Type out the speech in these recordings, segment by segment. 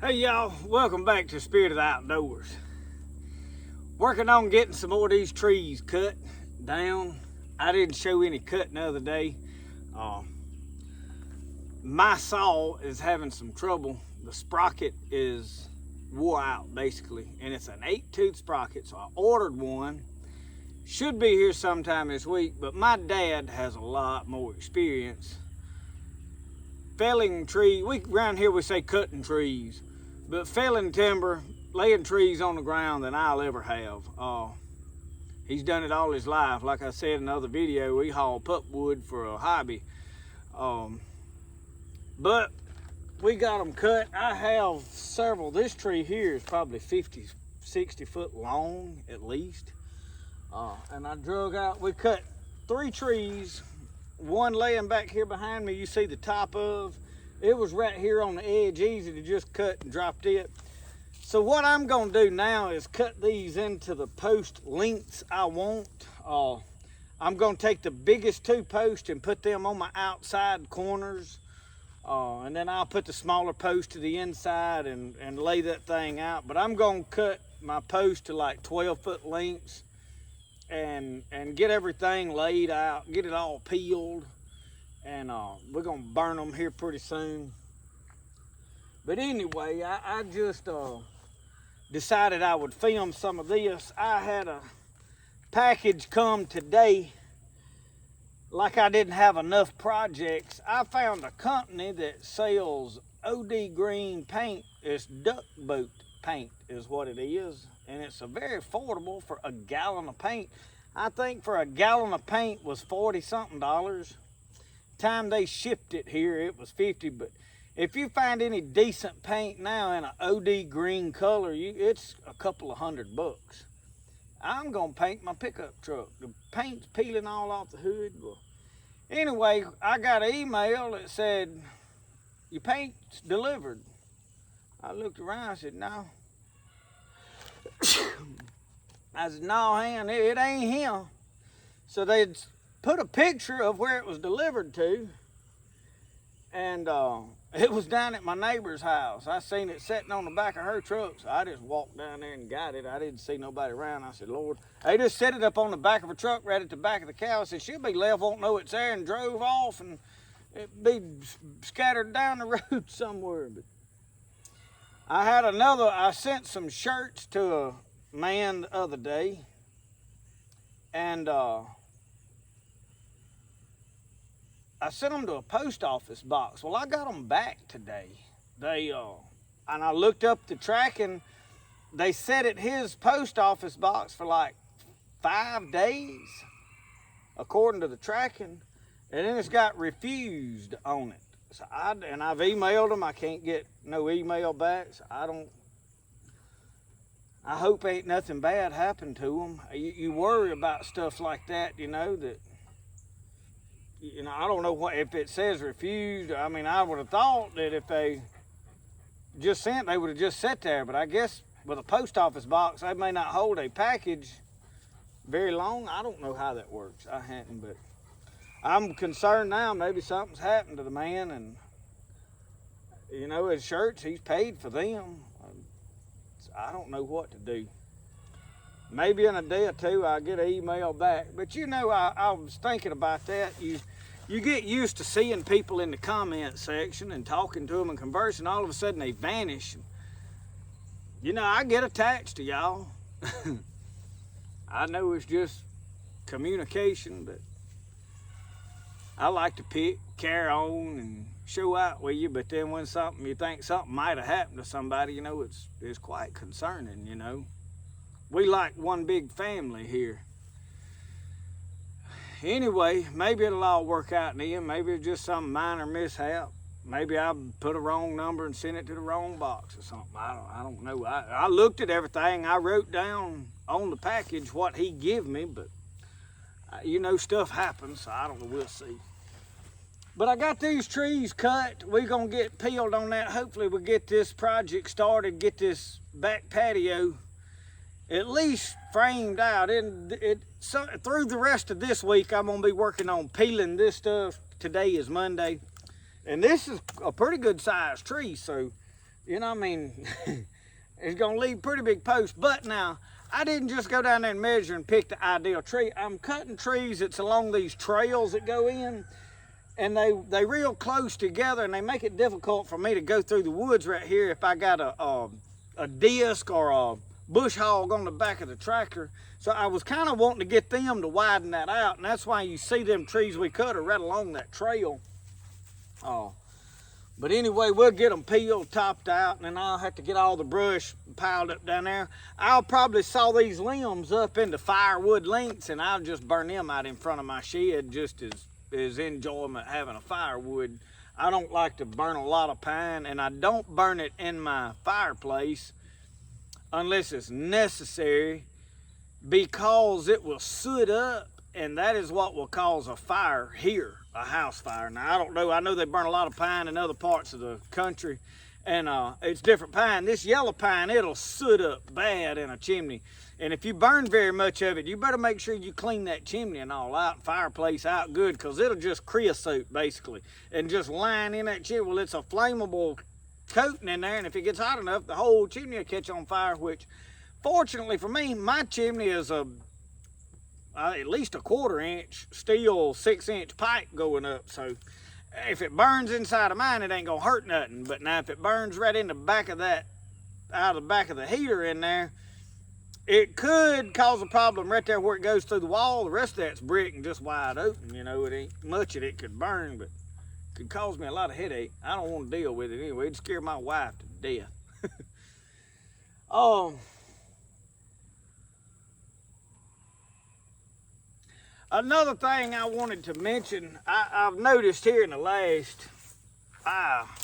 Hey y'all, welcome back to Spirit of the Outdoors. Working on getting some more of these trees cut down. I didn't show any cutting the other day. My saw is having some trouble. The sprocket is wore out basically, and it's an 8-tooth sprocket, so I ordered one. Should be here sometime this week, but my dad has a lot more experience felling trees. Around here we say cutting trees, but felling timber, laying trees on the ground than I'll ever have. He's done it all his life. Like I said in another video, we haul pulpwood for a hobby. But we got them cut. I have several. This tree here is probably 50, 60 foot long at least. And I we cut 3 trees. One laying back here behind me, you see the top of. It was right here on the edge, easy to just cut and drop it. So what I'm gonna do now is cut these into the post lengths I want. I'm gonna take the biggest 2 posts and put them on my outside corners. And then I'll put the smaller post to the inside and lay that thing out. But I'm gonna cut my post to like 12-foot lengths and get everything laid out, get it all peeled, and we're gonna burn them here pretty soon. But anyway, I just decided I would film some of this. I had a package come today. Like I didn't have enough projects, I found a company that sells OD green paint. It's duck boat paint is what it is, and it's a very affordable for a gallon of paint. I think for a gallon of paint was $40-something. Time they shipped it here, it was 50. But if you find any decent paint now in an OD green color, it's a couple of $100. I'm gonna paint my pickup truck. The paint's peeling all off the hood. Well, anyway, I got an email that said, your paint's delivered. I looked around, I said, no. I said, no, it ain't him. So they'd put a picture of where it was delivered to, and it was down at my neighbor's house. I seen it sitting on the back of her truck, so I just walked down there and got it. I didn't see nobody around. I said, Lord, they just set it up on the back of a truck right at the back of the cow. I said, she'll be left, won't know it's there, and drove off, and it'd be scattered down the road somewhere. But I sent some shirts to a man the other day, and I sent them to a post office box. Well, I got them back today. And I looked up the tracking. They set at his post office box for like 5 days, according to the tracking, and then it's got refused on it. So I've emailed them. I can't get no email back. So I hope ain't nothing bad happened to them. You worry about stuff like that, you know, that, you know, I don't know what, if it says refused. I mean, I would have thought that if they just sent, they would have just sat there. But I guess with a post office box, they may not hold a package very long. I don't know how that works. I hadn't, but I'm concerned now. Maybe something's happened to the man, and, you know, his shirts, he's paid for them. I don't know what to do. Maybe in a day or two I'll get an email back. But you know, I was thinking about that. You get used to seeing people in the comment section and talking to them and conversing. All of a sudden they vanish. You know, I get attached to y'all. I know it's just communication, but I like to carry on and show out with you. But then when you think something might have happened to somebody, you know, it's quite concerning, you know. We like one big family here. Anyway, maybe it'll all work out in the end. Maybe it's just some minor mishap. Maybe I put a wrong number and sent it to the wrong box or something. I don't know. I looked at everything. I wrote down on the package what he give me, but you know, stuff happens, so I don't know. We'll see. But I got these trees cut. We're gonna get peeled on that. Hopefully we'll get this project started, get this back patio at least framed out. So through the rest of this week, I'm gonna be working on peeling this stuff. Today is Monday, and this is a pretty good sized tree, so You know, I mean, it's gonna leave pretty big posts. But now, I didn't just go down there and measure and pick the ideal tree. I'm cutting trees that's along these trails that go in, and they real close together, and they make it difficult for me to go through the woods right here if I got a disc or a bush hog on the back of the tractor. So I was kind of wanting to get them to widen that out, and that's why you see them trees we cut are right along that trail. But anyway, we'll get them peeled, topped out, and then I'll have to get all the brush piled up down there. I'll probably saw these limbs up into firewood lengths, and I'll just burn them out in front of my shed just as enjoyment having a firewood. I don't like to burn a lot of pine, and I don't burn it in my fireplace unless it's necessary, because it will soot up, and that is what will cause a fire here, a house fire. Now, I don't know. I know they burn a lot of pine in other parts of the country, and it's different pine. This yellow pine, it'll soot up bad in a chimney. And if you burn very much of it, you better make sure you clean that chimney and all out, fireplace out good, because it'll just creosote, basically, and just line in that chimney. Well, it's a flammable coating in there, and if it gets hot enough, the whole chimney will catch on fire, which, fortunately for me, my chimney is at least a 1/4 inch steel 6-inch pipe going up, so if it burns inside of mine, it ain't gonna hurt nothing. But now if it burns right in the back of that, out of the back of the heater in there, it could cause a problem right there where it goes through the wall. The rest of that's brick and just wide open. You know, it ain't much that it could burn, but it could cause me a lot of headache. I don't want to deal with it anyway. It'd scare my wife to death. Another thing I wanted to mention, I've noticed here in the last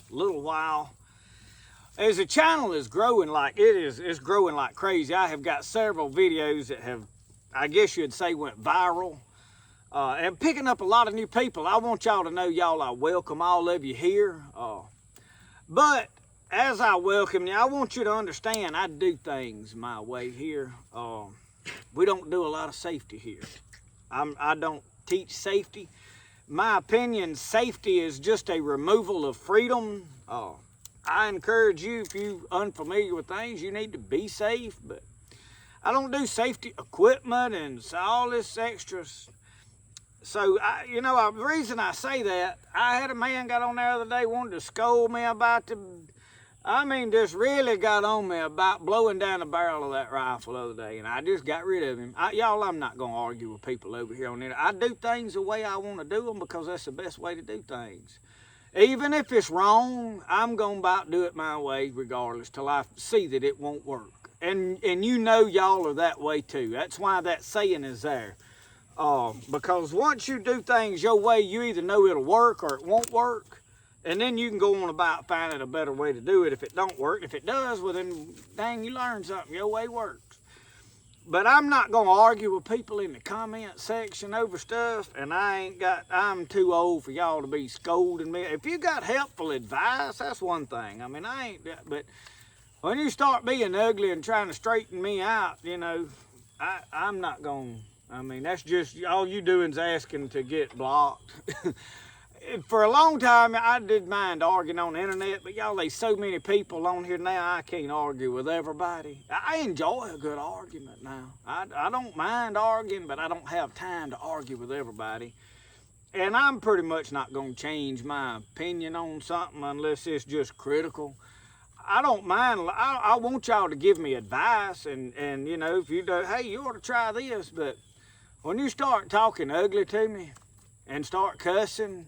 little while, as the channel is growing like it's growing like crazy. I have got several videos that have, I guess you'd say, went viral, and picking up a lot of new people. I want y'all to know, y'all, I welcome all of you here. But as I welcome you, I want you to understand I do things my way here. We don't do a lot of safety here. I don't teach safety. My opinion, safety is just a removal of freedom. I encourage you, if you're unfamiliar with things, you need to be safe, but I don't do safety equipment and all this extras. So, the reason I say that, I had a man got on there the other day, wanted to scold me about just really got on me about blowing down the barrel of that rifle the other day, and I just got rid of him. Y'all, I'm not going to argue with people over here on it. I do things the way I want to do them because that's the best way to do things. Even if it's wrong, I'm going to about do it my way regardless till I see that it won't work. And y'all are that way too. That's why that saying is there. Because once you do things your way, you either know it'll work or it won't work. And then you can go on about finding a better way to do it if it don't work. If it does, well then, dang, you learn something. Your way works. But I'm not going to argue with people in the comment section over stuff, and I'm too old for y'all to be scolding me. If you got helpful advice, that's one thing. But when you start being ugly and trying to straighten me out, I'm not going to, that's just, all you doing is asking to get blocked. For a long time, I did mind arguing on the internet, but y'all, there's so many people on here now, I can't argue with everybody. I enjoy a good argument now. I don't mind arguing, but I don't have time to argue with everybody. And I'm pretty much not going to change my opinion on something unless it's just critical. I don't mind. I want y'all to give me advice, and if you do, hey, you ought to try this. But when you start talking ugly to me and start cussing,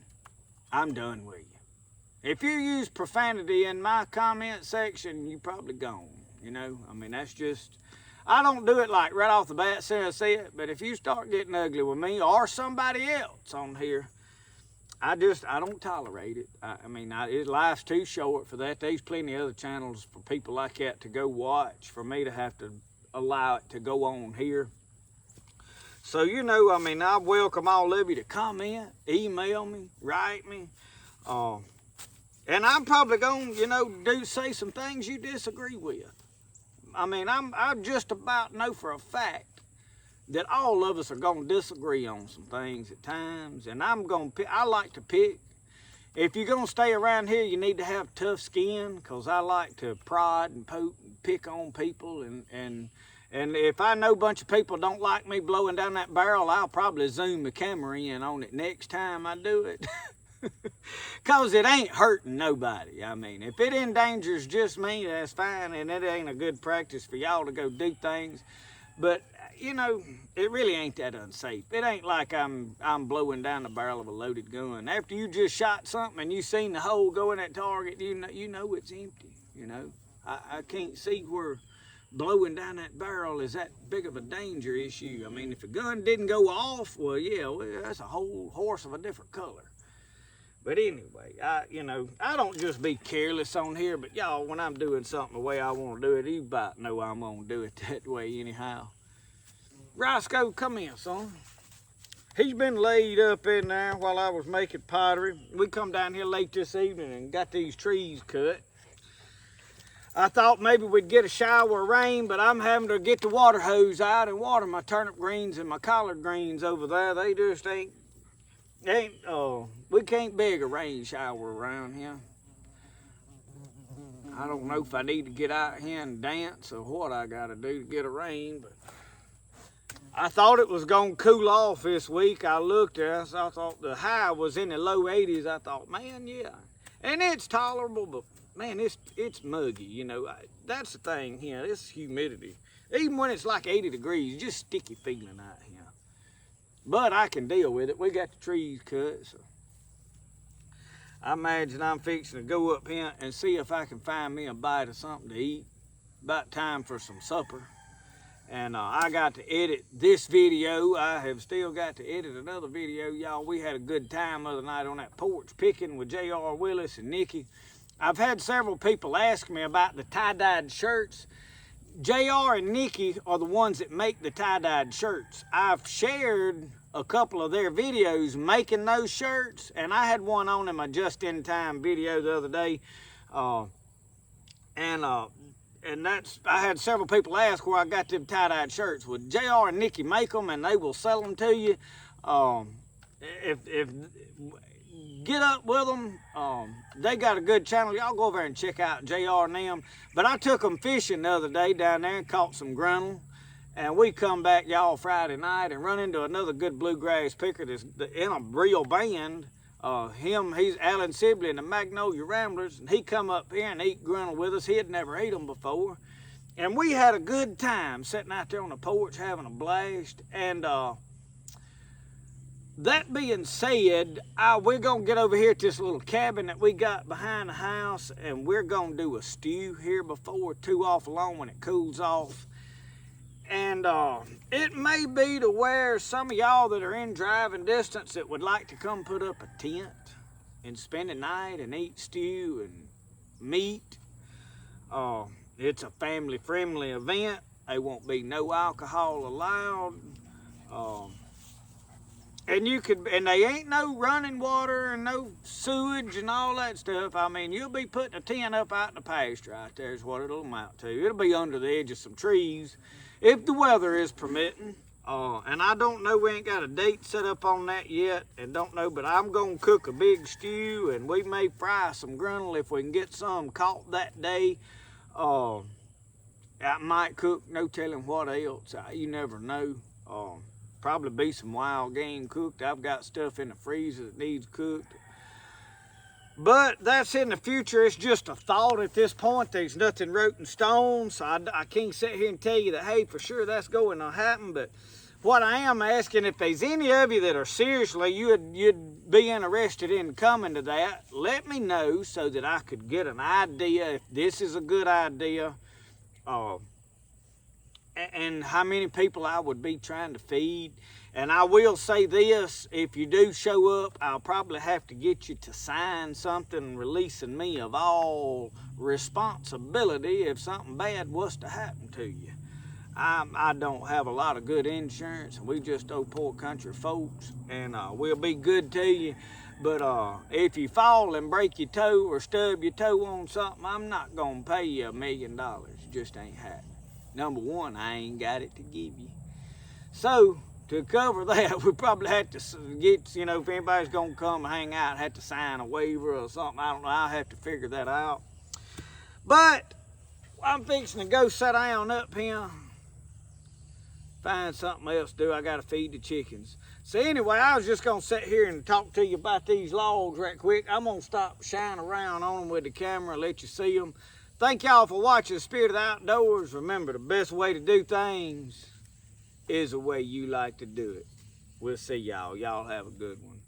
I'm done with you. If you use profanity in my comment section, you probably gone. That's just, I don't do it like right off the bat, say I see it, but if you start getting ugly with me or somebody else on here, I don't tolerate it. Life's too short for that. There's plenty of other channels for people like that to go watch, for me to have to allow it to go on here. So, I welcome all of you to comment, email me, write me. And I'm probably going to say some things you disagree with. I just about know for a fact that all of us are going to disagree on some things at times. And I like to pick. if you're gonna stay around here, you need to have tough skin, cause I like to prod and poke and pick on people, and if I know a bunch of people don't like me blowing down that barrel, I'll probably zoom the camera in on it next time I do it. Cause it ain't hurting nobody. I mean, if it endangers just me, that's fine, and it ain't a good practice for y'all to go do things. But you know, it really ain't that unsafe. It ain't like I'm blowing down the barrel of a loaded gun. After you just shot something and you seen the hole go in that target, you know it's empty. You know, I can't see where blowing down that barrel is that big of a danger issue. I mean, if a gun didn't go off, well, yeah, that's a whole horse of a different color. But anyway, I don't just be careless on here, but y'all, when I'm doing something the way I want to do it, you about know I'm going to do it that way anyhow. Roscoe, come in, son. He's been laid up in there while I was making pottery. We come down here late this evening and got these trees cut. I thought maybe we'd get a shower of rain, but I'm having to get the water hose out and water my turnip greens and my collard greens over there. They just we can't beg a rain shower around here. I don't know if I need to get out here and dance or what I gotta do to get a rain, but I thought it was gonna cool off this week. I looked at it, I thought the high was in the low 80s. I thought, man, yeah. And it's tolerable, but man, it's muggy, you know. That's the thing here, this humidity. Even when it's like 80 degrees, just sticky feeling out here. But I can deal with it. We got the trees cut, so I imagine I'm fixing to go up here and see if I can find me a bite of something to eat. About time for some supper. And I got to edit this video. I have still got to edit another video. Y'all, we had a good time the other night on that porch picking with J.R. Willis and Nikki. I've had several people ask me about the tie-dyed shirts. JR and Nikki are the ones that make the tie-dyed shirts. I've shared a couple of their videos making those shirts, and I had one on in my just-in-time video the other day. And that's, I had several people ask where I got them tie-dyed shirts. Well, JR and Nikki make them, and they will sell them to you. If get up with them. They got a good channel. Y'all go over there and check out JR and them. But I took them fishing the other day down there and caught some grunnel. And we come back, y'all, Friday night and run into another good bluegrass picker that's in a real band. He's Alan Sibley and the Magnolia Ramblers. And he come up here and eat grunnel with us. He had never ate them before. And we had a good time sitting out there on the porch having a blast. And that being said, we're going to get over here to this little cabin that we got behind the house, and we're going to do a stew here before 2 off alone when it cools off. And it may be to where some of y'all that are in driving distance that would like to come put up a tent and spend the night and eat stew and meat. It's a family-friendly event. There won't be no alcohol allowed. And they ain't no running water and no sewage and all that stuff. I mean, you'll be putting a tent up out in the pasture out there is what it'll amount to. It'll be under the edge of some trees if the weather is permitting. And I don't know, we ain't got a date set up on that yet, and don't know, but I'm gonna cook a big stew, and we may fry some grunnel if we can get some caught that day. I might cook, no telling what else. You never know. Probably be some wild game cooked. I've got stuff in the freezer that needs cooked. But that's in the future. It's just a thought at this point. There's nothing wrote in stone, so I can't sit here and tell you that, hey, for sure that's going to happen. But what I am asking, if there's any of you that are seriously, you'd be interested in coming to that, let me know so that I could get an idea if this is a good idea. And how many people I would be trying to feed. And I will say this, if you do show up, I'll probably have to get you to sign something releasing me of all responsibility if something bad was to happen to you. I don't have a lot of good insurance. We just old poor country folks, and we'll be good to you. But if you fall and break your toe or stub your toe on something, I'm not gonna pay you $1 million. It just ain't happening. Number one, I ain't got it to give you. So, to cover that, we probably had to get, you know, if anybody's gonna come hang out, had to sign a waiver or something. I don't know. I'll have to figure that out. But I'm fixing to go sit down up here, find something else to do. I gotta feed the chickens. So anyway, I was just gonna sit here and talk to you about these logs right quick. I'm gonna stop shining around on them with the camera, let you see them. Thank y'all for watching Spirit of the Outdoors. Remember, the best way to do things is the way you like to do it. We'll see y'all. Y'all have a good one.